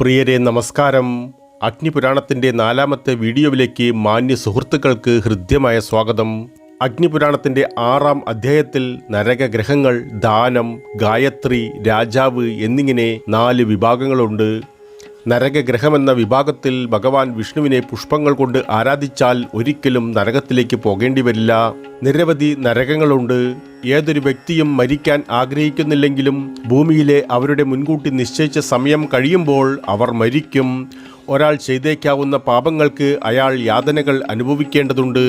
പ്രിയരെ നമസ്കാരം. അഗ്നിപുരാണത്തിൻ്റെ 4ാമത്തെ വീഡിയോയിലേക്ക് മാന്യ സുഹൃത്തുക്കൾക്ക് ഹൃദ്യമായ സ്വാഗതം. അഗ്നിപുരാണത്തിൻ്റെ 6ാം അധ്യായത്തിൽ നരകഗ്രഹങ്ങൾ, ദാനം, ഗായത്രി, രാജാവ് എന്നിങ്ങനെ 4 വിഭാഗങ്ങളുണ്ട്. നരകഗ്രഹമെന്ന വിഭാഗത്തിൽ ഭഗവാൻ വിഷ്ണുവിനെ പുഷ്പങ്ങൾ കൊണ്ട് ആരാധിച്ചാൽ ഒരിക്കലും നരകത്തിലേക്ക് പോകേണ്ടി വരില്ല. നിരവധി നരകങ്ങളുണ്ട്. ഏതൊരു വ്യക്തിയും മരിക്കാൻ ആഗ്രഹിക്കുന്നില്ലെങ്കിലും ഭൂമിയിലെ അവരുടെ മുൻകൂട്ടി നിശ്ചയിച്ച സമയം കഴിയുമ്പോൾ അവർ മരിക്കും. ഒരാൾ ചെയ്തേക്കാവുന്ന പാപങ്ങൾക്ക് അയാൾ യാതനകൾ അനുഭവിക്കേണ്ടതുണ്ട്.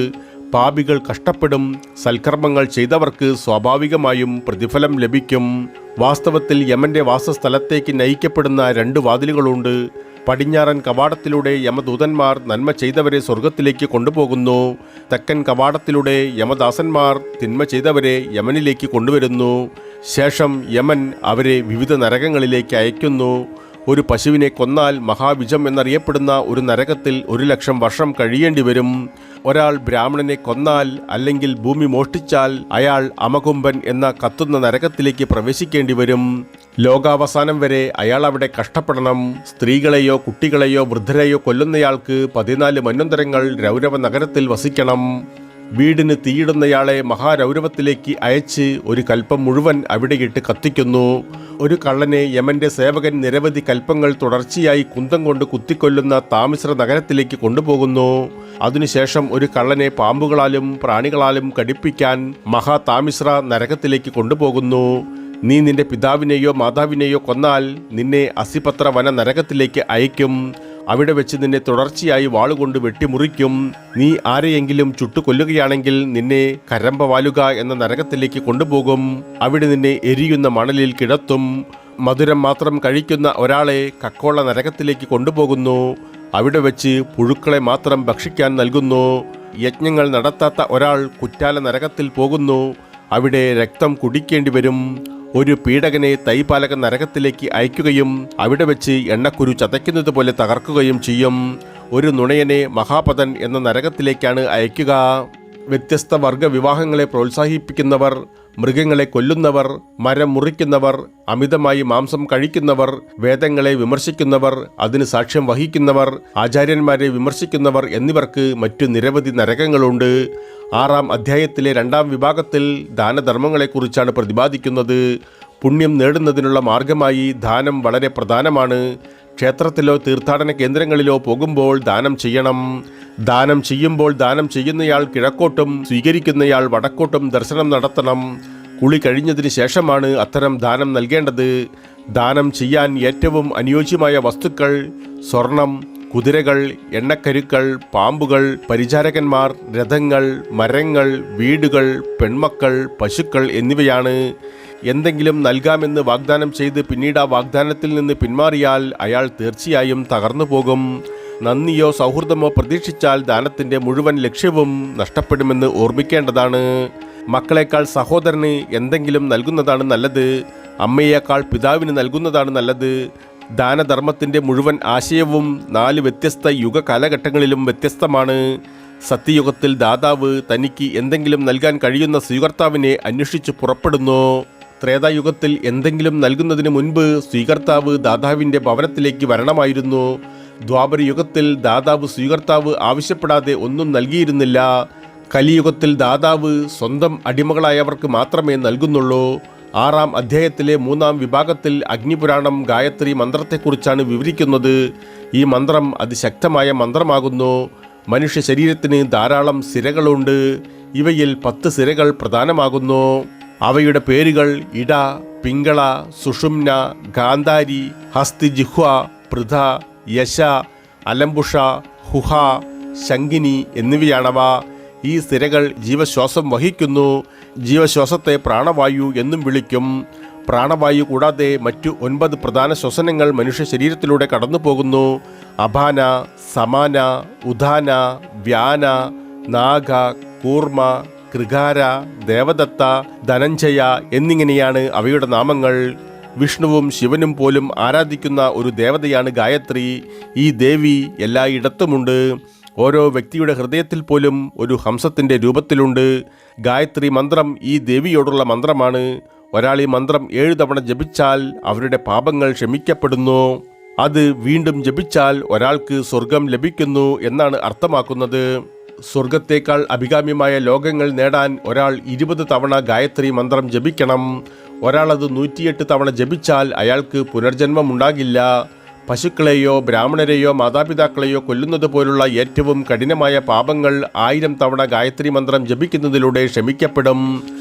പാപികൾ കഷ്ടപ്പെടും. സൽക്കർമ്മങ്ങൾ ചെയ്തവർക്ക് സ്വാഭാവികമായും പ്രതിഫലം ലഭിക്കും. വാസ്തവത്തിൽ യമന്റെ വാസസ്ഥലത്തേക്ക് നയിക്കപ്പെടുന്ന 2 വാതിലുകളുണ്ട്. പടിഞ്ഞാറൻ കവാടത്തിലൂടെ യമദൂതന്മാർ നന്മ ചെയ്തവരെ സ്വർഗത്തിലേക്ക് കൊണ്ടുപോകുന്നു. തെക്കൻ കവാടത്തിലൂടെ യമദാസന്മാർ തിന്മ ചെയ്തവരെ യമനിലേക്ക് കൊണ്ടുവരുന്നു. ശേഷം യമൻ അവരെ വിവിധ നരകങ്ങളിലേക്ക് അയക്കുന്നു. ഒരു പശുവിനെ കൊന്നാൽ മഹാവിജം എന്നറിയപ്പെടുന്ന ഒരു നരകത്തിൽ 1,00,000 വർഷം കഴിയേണ്ടി വരും. ഒരാൾ ബ്രാഹ്മണനെ കൊന്നാൽ അല്ലെങ്കിൽ ഭൂമി മോഷ്ടിച്ചാൽ അയാൾ അമകുംഭൻ എന്ന കത്തുന്ന നരകത്തിലേക്ക് പ്രവേശിക്കേണ്ടി വരും. ലോകാവസാനം വരെ അയാൾ അവിടെ കഷ്ടപ്പെടണം. സ്ത്രീകളെയോ കുട്ടികളെയോ വൃദ്ധരെയോ കൊല്ലുന്നയാൾക്ക് 14 മന്വന്തരങ്ങൾ രൗരവ നഗരത്തിൽ വസിക്കണം. വീടിന് തീയിടുന്നയാളെ മഹാരൗരവത്തിലേക്ക് അയച്ച് ഒരു കൽപ്പം മുഴുവൻ അവിടെയിട്ട് കത്തിക്കുന്നു. ഒരു കള്ളനെ യമന്റെ സേവകൻ നിരവധി കൽപ്പങ്ങൾ തുടർച്ചയായി കുന്തം കൊണ്ട് കുത്തിക്കൊല്ലുന്ന താമിശ്ര നഗരത്തിലേക്ക് കൊണ്ടുപോകുന്നു. അതിനുശേഷം ഒരു കള്ളനെ പാമ്പുകളാലും പ്രാണികളാലും കടിപ്പിക്കാൻ മഹാതാമിശ്ര നരകത്തിലേക്ക് കൊണ്ടുപോകുന്നു. നീ നിന്റെ പിതാവിനെയോ മാതാവിനെയോ കൊന്നാൽ നിന്നെ അസിപത്ര വന നരകത്തിലേക്ക് അയക്കും. അവിടെ വെച്ച് നിന്നെ തുടർച്ചയായി വാളുകൊണ്ട് വെട്ടിമുറിക്കും. നീ ആരെയെങ്കിലും ചുട്ടുകൊല്ലുകയാണെങ്കിൽ നിന്നെ കരമ്പവാലുക എന്ന നരകത്തിലേക്ക് കൊണ്ടുപോകും. അവിടെ നിന്നെ എരിയുന്ന മണലിൽ കിടത്തും. മധുരം മാത്രം കഴിക്കുന്ന ഒരാളെ കക്കോള നരകത്തിലേക്ക് കൊണ്ടുപോകുന്നു. അവിടെ വെച്ച് പുഴുക്കളെ മാത്രം ഭക്ഷിക്കാൻ നൽകുന്നു. യജ്ഞങ്ങൾ നടത്താത്ത ഒരാൾ കുറ്റാല നരകത്തിൽ പോകുന്നു. അവിടെ രക്തം കുടിക്കേണ്ടി വരും. ഒരു പീഡകനെ തൈപാലക നരകത്തിലേക്ക് അയക്കുകയും അവിടെ വെച്ച് എണ്ണക്കുരു ചതയ്ക്കുന്നത് പോലെ തകർക്കുകയും ചെയ്യും. ഒരു നുണയനെ മഹാപതൻ എന്ന നരകത്തിലേക്കാണ് അയക്കുക. വ്യത്യസ്ത വർഗ വിവാഹങ്ങളെ പ്രോത്സാഹിപ്പിക്കുന്നവർ, മൃഗങ്ങളെ കൊല്ലുന്നവർ, മരം മുറിക്കുന്നവർ, അമിതമായി മാംസം കഴിക്കുന്നവർ, വേദങ്ങളെ വിമർശിക്കുന്നവർ, അതിന് സാക്ഷ്യം വഹിക്കുന്നവർ, ആചാര്യന്മാരെ വിമർശിക്കുന്നവർ എന്നിവർക്ക് മറ്റു നിരവധി നരകങ്ങളുണ്ട്. 6ാം അധ്യായത്തിലെ 2ാം വിഭാഗത്തിൽ ദാനധർമ്മങ്ങളെക്കുറിച്ചാണ് പ്രതിപാദിക്കുന്നത്. പുണ്യം നേടുന്നതിനുള്ള മാർഗമായി ദാനം വളരെ പ്രധാനമാണ്. ക്ഷേത്രത്തിലോ തീർത്ഥാടന കേന്ദ്രങ്ങളിലോ പോകുമ്പോൾ ദാനം ചെയ്യണം. ദാനം ചെയ്യുമ്പോൾ ദാനം ചെയ്യുന്നയാൾ കിഴക്കോട്ടും സ്വീകരിക്കുന്നയാൾ വടക്കോട്ടും ദർശനം നടത്തണം. കുളി കഴിഞ്ഞതിന് ശേഷമാണ് അത്തരം ദാനം നൽകേണ്ടത്. ദാനം ചെയ്യാൻ ഏറ്റവും അനുയോജ്യമായ വസ്തുക്കൾ സ്വർണം, കുതിരകൾ, എണ്ണക്കരുക്കൾ, പാമ്പുകൾ, പരിചാരകന്മാർ, രഥങ്ങൾ, മരങ്ങൾ, വീടുകൾ, പെൺമക്കൾ, പശുക്കൾ എന്നിവയാണ്. എന്തെങ്കിലും നൽകാമെന്ന് വാഗ്ദാനം ചെയ്ത് പിന്നീട് ആ വാഗ്ദാനത്തിൽ നിന്ന് പിന്മാറിയാൽ അയാൾ തീർച്ചയായും തകർന്നു പോകും. നന്ദിയോ സൗഹൃദമോ പ്രതീക്ഷിച്ചാൽ ദാനത്തിൻ്റെ മുഴുവൻ ലക്ഷ്യവും നഷ്ടപ്പെടുമെന്ന് ഓർമ്മിക്കേണ്ടതാണ്. മക്കളെക്കാൾ സഹോദരന് എന്തെങ്കിലും നൽകുന്നതാണ് നല്ലത്. അമ്മയേക്കാൾ പിതാവിന് നൽകുന്നതാണ് നല്ലത്. ദാനധർമ്മത്തിൻ്റെ മുഴുവൻ ആശയവും 4 വ്യത്യസ്ത യുഗ കാലഘട്ടങ്ങളിലും വ്യത്യസ്തമാണ്. സത്യയുഗത്തിൽ ദാതാവ് തനിക്ക് എന്തെങ്കിലും നൽകാൻ കഴിയുന്ന സ്വീകർത്താവിനെ അന്വേഷിച്ച് പുറപ്പെടുന്നു. ത്രേതായുഗത്തിൽ എന്തെങ്കിലും നൽകുന്നതിന് മുൻപ് സ്വീകർത്താവ് ദാതാവിൻ്റെ ഭവനത്തിലേക്ക് വരണമായിരുന്നു. ദ്വാപരയുഗത്തിൽ ദാതാവ് സ്വീകർത്താവ് ആവശ്യപ്പെടാതെ ഒന്നും നൽകിയിരുന്നില്ല. കലിയുഗത്തിൽ ദാതാവ് സ്വന്തം അടിമകളായവർക്ക് മാത്രമേ നൽകുന്നുള്ളൂ. 6ാം അധ്യായത്തിലെ 3ാം വിഭാഗത്തിൽ അഗ്നിപുരാണം ഗായത്രി മന്ത്രത്തെക്കുറിച്ചാണ് വിവരിക്കുന്നത്. ഈ മന്ത്രം അതിശക്തമായ മന്ത്രമാകുന്നു. മനുഷ്യ ശരീരത്തിന് ധാരാളം സിരകളുണ്ട്. ഇവയിൽ 10 സിരകൾ പ്രധാനമാകുന്നു. അവയുടെ പേരുകൾ ഇട, പിങ്കള, സുഷുമ്ന, ഗാന്ധാരി, ഹസ്തിജിഹ്വ, പൃഥ, യശ, അലംബുഷ, ഹുഹ, ശങ്കിനി എന്നിവയാണവ. ഈ സിരകൾ ജീവശ്വാസം വഹിക്കുന്നു. ജീവശ്വാസത്തെ പ്രാണവായു എന്നും വിളിക്കും. പ്രാണവായു കൂടാതെ മറ്റു 9 പ്രധാന ശ്വസനങ്ങൾ മനുഷ്യ ശരീരത്തിലൂടെ കടന്നു പോകുന്നു. അപാന, സമാന, ഉദാന, വ്യാന, നാഗ, കൂർമ്മ, കൃകാര, ദേവദത്ത, ധനഞ്ജയ എന്നിങ്ങനെയാണ് അവയുടെ നാമങ്ങൾ. വിഷ്ണുവും ശിവനും പോലും ആരാധിക്കുന്ന ഒരു ദേവതയാണ് ഗായത്രി. ഈ ദേവി എല്ലായിടത്തുമുണ്ട്. ഓരോ വ്യക്തിയുടെ ഹൃദയത്തിൽ പോലും ഒരു ഹംസത്തിൻ്റെ രൂപത്തിലുണ്ട്. ഗായത്രി മന്ത്രം ഈ ദേവിയോടുള്ള മന്ത്രമാണ്. ഒരാൾ ഈ മന്ത്രം 7 തവണ ജപിച്ചാൽ അവരുടെ പാപങ്ങൾ ക്ഷമിക്കപ്പെടുന്നു. അത് വീണ്ടും ജപിച്ചാൽ ഒരാൾക്ക് സ്വർഗം ലഭിക്കുന്നു എന്നാണ് അർത്ഥമാക്കുന്നത്. സ്വർഗത്തേക്കാൾ അഭികാമ്യമായ ലോകങ്ങൾ നേടാൻ ഒരാൾ 20 തവണ ഗായത്രി മന്ത്രം ജപിക്കണം. ഒരാൾ അത് 108 തവണ ജപിച്ചാൽ അയാൾക്ക് പുനർജന്മം ഉണ്ടാകില്ല. പശുക്കളെയോ ബ്രാഹ്മണരെയോ മാതാപിതാക്കളെയോ കൊല്ലുന്നത് പോലുള്ള ഏറ്റവും കഠിനമായ പാപങ്ങൾ 1000 തവണ ഗായത്രി മന്ത്രം ജപിക്കുന്നതിലൂടെ ക്ഷമിക്കപ്പെടും.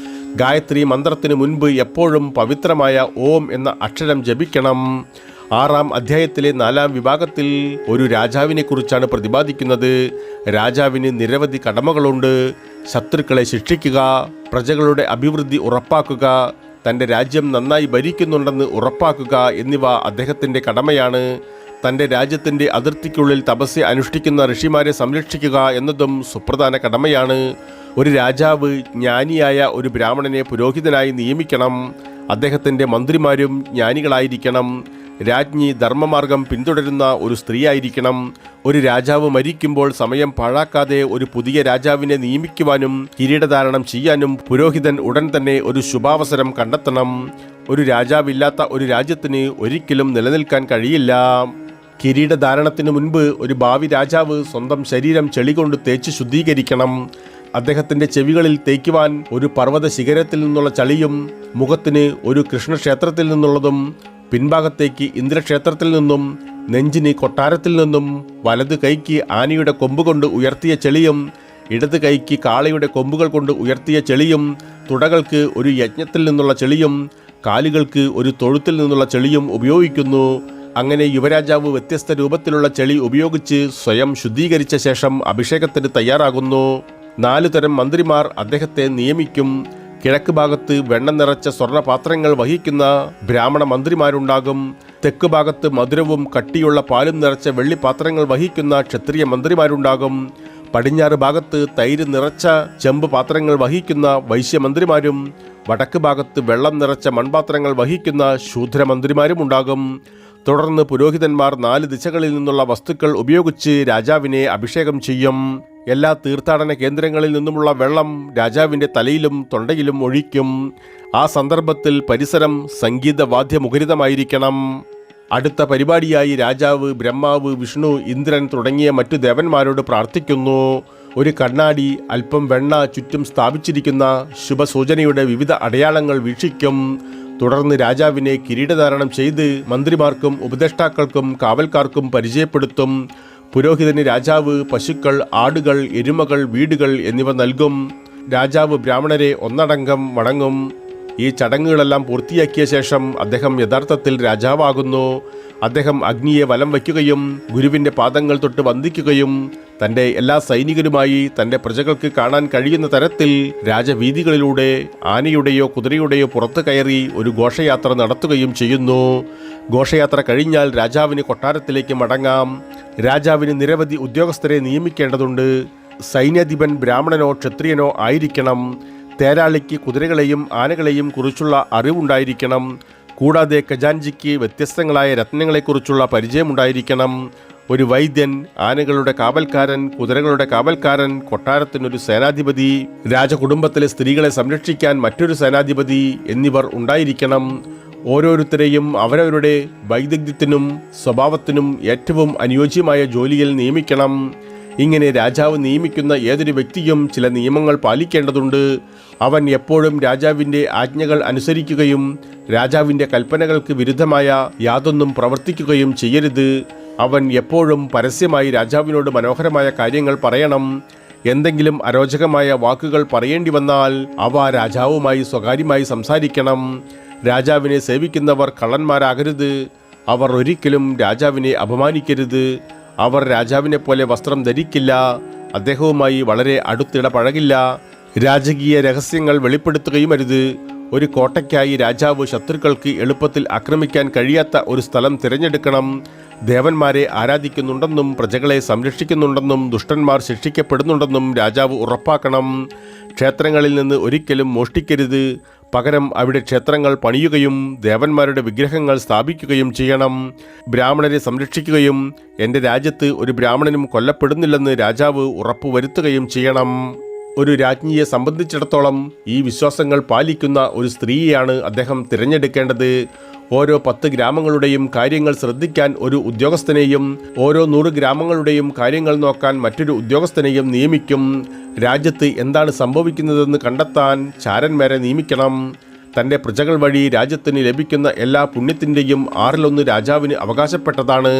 ഗായത്രി മന്ത്രത്തിന് മുൻപ് എപ്പോഴും പവിത്രമായ ഓം എന്ന അക്ഷരം ജപിക്കണം. 6-ാം അധ്യായത്തിലെ 4-ാം വിഭാഗത്തിൽ ഒരു രാജാവിനെ കുറിച്ചാണ് പ്രതിപാദിക്കുന്നത്. രാജാവിന് നിരവധി കടമകളുണ്ട്. ശത്രുക്കളെ ശിക്ഷിക്കുക, പ്രജകളുടെ അഭിവൃദ്ധി ഉറപ്പാക്കുക, തൻ്റെ രാജ്യം നന്നായി ഭരിക്കുന്നുണ്ടെന്ന് ഉറപ്പാക്കുക എന്നിവ അദ്ദേഹത്തിൻ്റെ കടമയാണ്. തൻ്റെ രാജ്യത്തിൻ്റെ അതിർത്തിക്കുള്ളിൽ തപസ്യ അനുഷ്ഠിക്കുന്ന ഋഷിമാരെ സംരക്ഷിക്കുക എന്നതും സുപ്രധാന കടമയാണ്. ഒരു രാജാവ് ജ്ഞാനിയായ ഒരു ബ്രാഹ്മണനെ പുരോഹിതനായി നിയമിക്കണം. അദ്ദേഹത്തിൻ്റെ മന്ത്രിമാരും ജ്ഞാനികളായിരിക്കണം. രാജ്ഞി ധർമ്മമാർഗം പിന്തുടരുന്ന ഒരു സ്ത്രീയായിരിക്കണം. ഒരു രാജാവ് മരിക്കുമ്പോൾ സമയം പാഴാക്കാതെ ഒരു പുതിയ രാജാവിനെ നിയമിക്കുവാനും കിരീടധാരണം ചെയ്യാനും പുരോഹിതൻ ഉടൻ തന്നെ ഒരു ശുഭാവസരം കണ്ടെത്തണം. ഒരു രാജാവില്ലാത്ത ഒരു രാജ്യത്തിന് ഒരിക്കലും നിലനിൽക്കാൻ കഴിയില്ല. കിരീടധാരണത്തിന് മുൻപ് ഒരു ഭാവി രാജാവ് സ്വന്തം ശരീരം ചെളി കൊണ്ട് തേച്ച് ശുദ്ധീകരിക്കണം. അദ്ദേഹത്തിൻ്റെ ചെവികളിൽ തേക്കുവാൻ ഒരു പർവ്വത ശിഖരത്തിൽ നിന്നുള്ള ചളിയും, മുഖത്തിന് ഒരു കൃഷ്ണക്ഷേത്രത്തിൽ നിന്നുള്ളതും, പിൻഭാഗത്തേക്ക് ഇന്ദ്രക്ഷേത്രത്തിൽ നിന്നും, നെഞ്ചിന് കൊട്ടാരത്തിൽ നിന്നും, വലത് കൈക്ക് ആനയുടെ കൊമ്പുകൊണ്ട് ഉയർത്തിയ ചെളിയും, ഇടത് കൈക്ക് കാളയുടെ കൊമ്പുകൾ കൊണ്ട് ഉയർത്തിയ ചെളിയും, തുടകൾക്ക് ഒരു യജ്ഞത്തിൽ നിന്നുള്ള ചെളിയും, കാലുകൾക്ക് ഒരു തൊഴുത്തിൽ നിന്നുള്ള ചെളിയും ഉപയോഗിക്കുന്നു. അങ്ങനെ യുവരാജാവ് വ്യത്യസ്ത രൂപത്തിലുള്ള ചെളി ഉപയോഗിച്ച് സ്വയം ശുദ്ധീകരിച്ച ശേഷം അഭിഷേകത്തിന് തയ്യാറാകുന്നു. 4 തരം മന്ത്രിമാർ അദ്ദേഹത്തെ നിയമിക്കും. കിഴക്ക് ഭാഗത്ത് വെണ്ണ നിറച്ച സ്വർണ്ണപാത്രങ്ങൾ വഹിക്കുന്ന ബ്രാഹ്മണ മന്ത്രിമാരുണ്ടാകും. തെക്ക് ഭാഗത്ത് മധുരവും കട്ടിയുള്ള പാലും നിറച്ച വെള്ളിപ്പാത്രങ്ങൾ വഹിക്കുന്ന ക്ഷത്രിയ മന്ത്രിമാരുണ്ടാകും. പടിഞ്ഞാറ് ഭാഗത്ത് തൈര് നിറച്ച ചെമ്പ് പാത്രങ്ങൾ വഹിക്കുന്ന വൈശ്യമന്ത്രിമാരും വടക്ക് ഭാഗത്ത് വെള്ളം നിറച്ച മൺപാത്രങ്ങൾ വഹിക്കുന്ന ശൂദ്രമന്ത്രിമാരും ഉണ്ടാകും. തുടർന്ന് പുരോഹിതന്മാർ 4 ദിശകളിൽ നിന്നുള്ള വസ്തുക്കൾ ഉപയോഗിച്ച് രാജാവിനെ അഭിഷേകം ചെയ്യും. എല്ലാ തീർത്ഥാടന കേന്ദ്രങ്ങളിൽ നിന്നുമുള്ള വെള്ളം രാജാവിൻ്റെ തലയിലും തൊണ്ടയിലും ഒഴിക്കും. ആ സന്ദർഭത്തിൽ പരിസരം സംഗീതവാദ്യമുഖരിതമായിരിക്കണം. അടുത്ത പരിപാടിയായി രാജാവ് ബ്രഹ്മാവ്, വിഷ്ണു, ഇന്ദ്രൻ തുടങ്ങിയ മറ്റു ദേവന്മാരോട് പ്രാർത്ഥിക്കുന്നു. ഒരു കണ്ണാടി, അല്പം വെണ്ണ ചുറ്റും സ്ഥാപിച്ചിരിക്കുന്ന ശുഭസൂചനയുടെ വിവിധ അടയാളങ്ങൾ വീക്ഷിക്കും. തുടർന്ന് രാജാവിനെ കിരീടധാരണം ചെയ്ത് മന്ത്രിമാർക്കും ഉപദേഷ്ടാക്കൾക്കും കാവൽക്കാർക്കും പരിചയപ്പെടുത്തും. പുരോഹിതന് രാജാവ് പശുക്കൾ, ആടുകൾ, എരുമകൾ, വീടുകൾ എന്നിവ നൽകും. രാജാവ് ബ്രാഹ്മണരെ ഒന്നടങ്കം വണങ്ങും. ഈ ചടങ്ങുകളെല്ലാം പൂർത്തിയാക്കിയ ശേഷം അദ്ദേഹം യഥാർത്ഥത്തിൽ രാജാവാകുന്നു. അദ്ദേഹം അഗ്നിയെ വലം വയ്ക്കുകയും ഗുരുവിൻ്റെ പാദങ്ങൾ തൊട്ട് വന്ദിക്കുകയും തൻ്റെ എല്ലാ സൈനികരുമായി തൻ്റെ പ്രജകൾക്ക് കാണാൻ കഴിയുന്ന തരത്തിൽ രാജവീഥികളിലൂടെ ആനയുടെയോ കുതിരയുടെയോ പുറത്തു കയറി ഒരു ഘോഷയാത്ര നടത്തുകയും ചെയ്യുന്നു. ഘോഷയാത്ര കഴിഞ്ഞാൽ രാജാവിന് കൊട്ടാരത്തിലേക്ക് മടങ്ങാം. രാജാവിന് നിരവധി ഉദ്യോഗസ്ഥരെ നിയമിക്കേണ്ടതുണ്ട്. സൈന്യാധിപൻ ബ്രാഹ്മണനോ ക്ഷത്രിയനോ ആയിരിക്കണം. തേരാളിക്ക് കുതിരകളെയും ആനകളെയും കുറിച്ചുള്ള അറിവുണ്ടായിരിക്കണം. കൂടാതെ ഖജാൻജിക്ക് വ്യത്യസ്തങ്ങളായ രത്നങ്ങളെക്കുറിച്ചുള്ള പരിചയമുണ്ടായിരിക്കണം. ഒരു വൈദ്യൻ, ആനകളുടെ കാവൽക്കാരൻ, കുതിരകളുടെ കാവൽക്കാരൻ, കൊട്ടാരത്തിനൊരു സേനാധിപതി, രാജകുടുംബത്തിലെ സ്ത്രീകളെ സംരക്ഷിക്കാൻ മറ്റൊരു സേനാധിപതി എന്നിവർ ഉണ്ടായിരിക്കണം. ഓരോരുത്തരെയും അവരവരുടെ വൈദഗ്ധ്യത്തിനും സ്വഭാവത്തിനും ഏറ്റവും അനുയോജ്യമായ ജോലിയിൽ നിയമിക്കണം. ഇങ്ങനെ രാജാവ് നിയമിക്കുന്ന ഏതൊരു വ്യക്തിയും ചില നിയമങ്ങൾ പാലിക്കേണ്ടതുണ്ട്. അവൻ എപ്പോഴും രാജാവിൻ്റെ ആജ്ഞകൾ അനുസരിക്കുകയും രാജാവിൻ്റെ കൽപ്പനകൾക്ക് വിരുദ്ധമായ യാതൊന്നും പ്രവർത്തിക്കുകയും ചെയ്യരുത്. അവൻ എപ്പോഴും പരസ്യമായി രാജാവിനോട് മനോഹരമായ കാര്യങ്ങൾ പറയണം. എന്തെങ്കിലും അരോചകമായ വാക്കുകൾ പറയേണ്ടി വന്നാൽ അവ രാജാവുമായി സ്വകാര്യമായി സംസാരിക്കണം. രാജാവിനെ സേവിക്കുന്നവർ കള്ളന്മാരാകരുത്. അവർ ഒരിക്കലും രാജാവിനെ അപമാനിക്കരുത്. അവർ രാജാവിനെ പോലെ വസ്ത്രം ധരിക്കില്ല. അദ്ദേഹവുമായി വളരെ അടുത്തിടപഴകില്ല. രാജകീയ രഹസ്യങ്ങൾ വെളിപ്പെടുത്തുകയുമരുത്. ഒരു കോട്ടയ്ക്കായി രാജാവ് ശത്രുക്കൾക്ക് എളുപ്പത്തിൽ ആക്രമിക്കാൻ കഴിയാത്ത ഒരു സ്ഥലം തിരഞ്ഞെടുക്കണം. ദേവന്മാരെ ആരാധിക്കുന്നുണ്ടെന്നും പ്രജകളെ സംരക്ഷിക്കുന്നുണ്ടെന്നും ദുഷ്ടന്മാർ ശിക്ഷിക്കപ്പെടുന്നുണ്ടെന്നും രാജാവ് ഉറപ്പാക്കണം. ക്ഷേത്രങ്ങളിൽ നിന്ന് ഒരിക്കലും മോഷ്ടിക്കരുത്. പകരം അവിടെ ക്ഷേത്രങ്ങൾ പണിയുകയും ദേവന്മാരുടെ വിഗ്രഹങ്ങൾ സ്ഥാപിക്കുകയും ചെയ്യണം. ബ്രാഹ്മണരെ സംരക്ഷിക്കുകയും എൻ്റെ രാജ്യത്ത് ഒരു ബ്രാഹ്മണനും കൊല്ലപ്പെടുന്നില്ലെന്ന് രാജാവ് ഉറപ്പുവരുത്തുകയും ചെയ്യണം. ഒരു രാജ്ഞിയെ സംബന്ധിച്ചിടത്തോളം ഈ വിശ്വാസങ്ങൾ പാലിക്കുന്ന ഒരു സ്ത്രീയെയാണ് അദ്ദേഹം തിരഞ്ഞെടുക്കേണ്ടത്. ഓരോ 10 ഗ്രാമങ്ങളുടെയും കാര്യങ്ങൾ ശ്രദ്ധിക്കാൻ ഒരു ഉദ്യോഗസ്ഥനെയും ഓരോ 100 ഗ്രാമങ്ങളുടെയും കാര്യങ്ങൾ നോക്കാൻ മറ്റൊരു ഉദ്യോഗസ്ഥനെയും നിയമിക്കും. രാജ്യത്ത് എന്താണ് സംഭവിക്കുന്നതെന്ന് കണ്ടെത്താൻ ചാരന്മാരെ നിയമിക്കണം. തൻ്റെ പ്രജകൾ വഴി രാജ്യത്തിന് ലഭിക്കുന്ന എല്ലാ പുണ്യത്തിൻ്റെയും 1/6 രാജാവിന് അവകാശപ്പെട്ടതാണ്.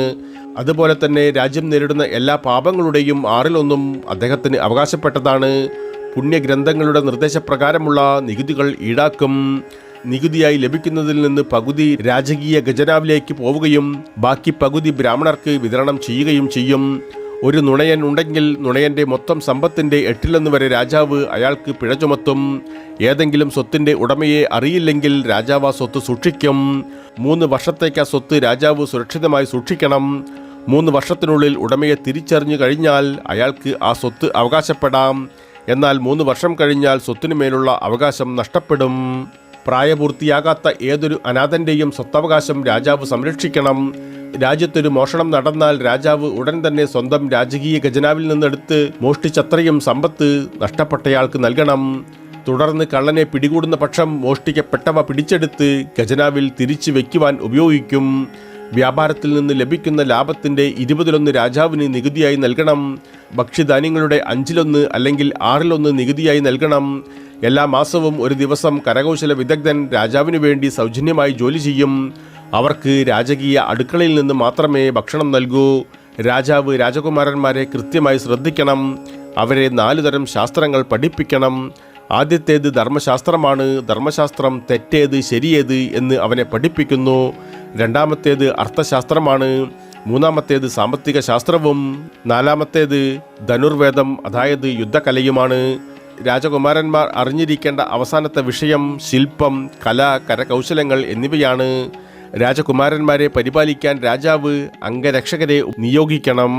അതുപോലെ തന്നെ രാജ്യം നേരിടുന്ന എല്ലാ പാപങ്ങളുടെയും 1/6 അദ്ദേഹത്തിന് അവകാശപ്പെട്ടതാണ്. പുണ്യഗ്രന്ഥങ്ങളുടെ നിർദ്ദേശപ്രകാരമുള്ള നികുതികൾ ഈടാക്കും. നികുതിയായി ലഭിക്കുന്നതിൽ നിന്ന് പകുതി രാജകീയ ഖജനാവിലേക്ക് പോവുകയും ബാക്കി പകുതി ബ്രാഹ്മണർക്ക് വിതരണം ചെയ്യുകയും ചെയ്യും. ഒരു നുണയൻ ഉണ്ടെങ്കിൽ നുണയൻ്റെ മൊത്തം സമ്പത്തിൻ്റെ 8 വരെ രാജാവ് അയാൾക്ക് പിഴ ചുമത്തും. ഏതെങ്കിലും സ്വത്തിൻ്റെ ഉടമയെ അറിയില്ലെങ്കിൽ രാജാവ് ആ സ്വത്ത് സൂക്ഷിക്കും. 3 വർഷത്തേക്ക് ആ സ്വത്ത് രാജാവ് സുരക്ഷിതമായി സൂക്ഷിക്കണം. 3 വർഷത്തിനുള്ളിൽ ഉടമയെ തിരിച്ചറിഞ്ഞു കഴിഞ്ഞാൽ അയാൾക്ക് ആ സ്വത്ത് അവകാശപ്പെടാം. എന്നാൽ 3 വർഷം കഴിഞ്ഞാൽ സ്വത്തിനു മേലുള്ള അവകാശം നഷ്ടപ്പെടും. പ്രായപൂർത്തിയാകാത്ത ഏതൊരു അനാഥൻ്റെയും സ്വത്തവകാശം രാജാവ് സംരക്ഷിക്കണം. രാജ്യത്തൊരു മോഷണം നടന്നാൽ രാജാവ് ഉടൻ തന്നെ സ്വന്തം രാജകീയ ഖജനാവിൽ നിന്നെടുത്ത് മോഷ്ടിച്ചത്രയും സമ്പത്ത് നഷ്ടപ്പെട്ടയാൾക്ക് നൽകണം. തുടർന്ന് കള്ളനെ പിടികൂടുന്ന പക്ഷം മോഷ്ടിക്കപ്പെട്ടവ പിടിച്ചെടുത്ത് ഖജനാവിൽ തിരിച്ചു വയ്ക്കുവാൻ ഉപയോഗിക്കും. വ്യാപാരത്തിൽ നിന്ന് ലഭിക്കുന്ന ലാഭത്തിൻ്റെ 20 രാജാവിന് നികുതിയായി നൽകണം. ഭക്ഷ്യധാന്യങ്ങളുടെ 5 അല്ലെങ്കിൽ 6 നികുതിയായി നൽകണം. എല്ലാ മാസവും ഒരു ദിവസം കരകൗശല വിദഗ്ധൻ രാജാവിനു വേണ്ടി സൗജന്യമായി ജോലി ചെയ്യും. അവർക്ക് രാജകീയ അടുക്കളയിൽ നിന്ന് മാത്രമേ ഭക്ഷണം നൽകൂ. രാജാവ് രാജകുമാരന്മാരെ കൃത്യമായി ശ്രദ്ധിക്കണം. അവരെ 4 തരം ശാസ്ത്രങ്ങൾ പഠിപ്പിക്കണം. ആദ്യത്തേത് ധർമ്മശാസ്ത്രമാണ്. ധർമ്മശാസ്ത്രം തെറ്റേത് ശരിയേത് എന്ന് അവനെ പഠിപ്പിക്കുന്നു. രണ്ടാമത്തേത് അർത്ഥശാസ്ത്രമാണ്. മൂന്നാമത്തേത് സാമ്പത്തിക ശാസ്ത്രവും 4മത്തേത് ധനുർവേദം അതായത് യുദ്ധകലയുമാണ്. രാജകുമാരന്മാർ അറിഞ്ഞിരിക്കേണ്ട അവസാനത്തെ വിഷയം ശില്പം, കല, കരകൗശലങ്ങൾ എന്നിവയാണ്. രാജകുമാരന്മാരെ പരിപാലിക്കാൻ രാജാവ് അംഗരക്ഷകരെ നിയോഗിക്കണം.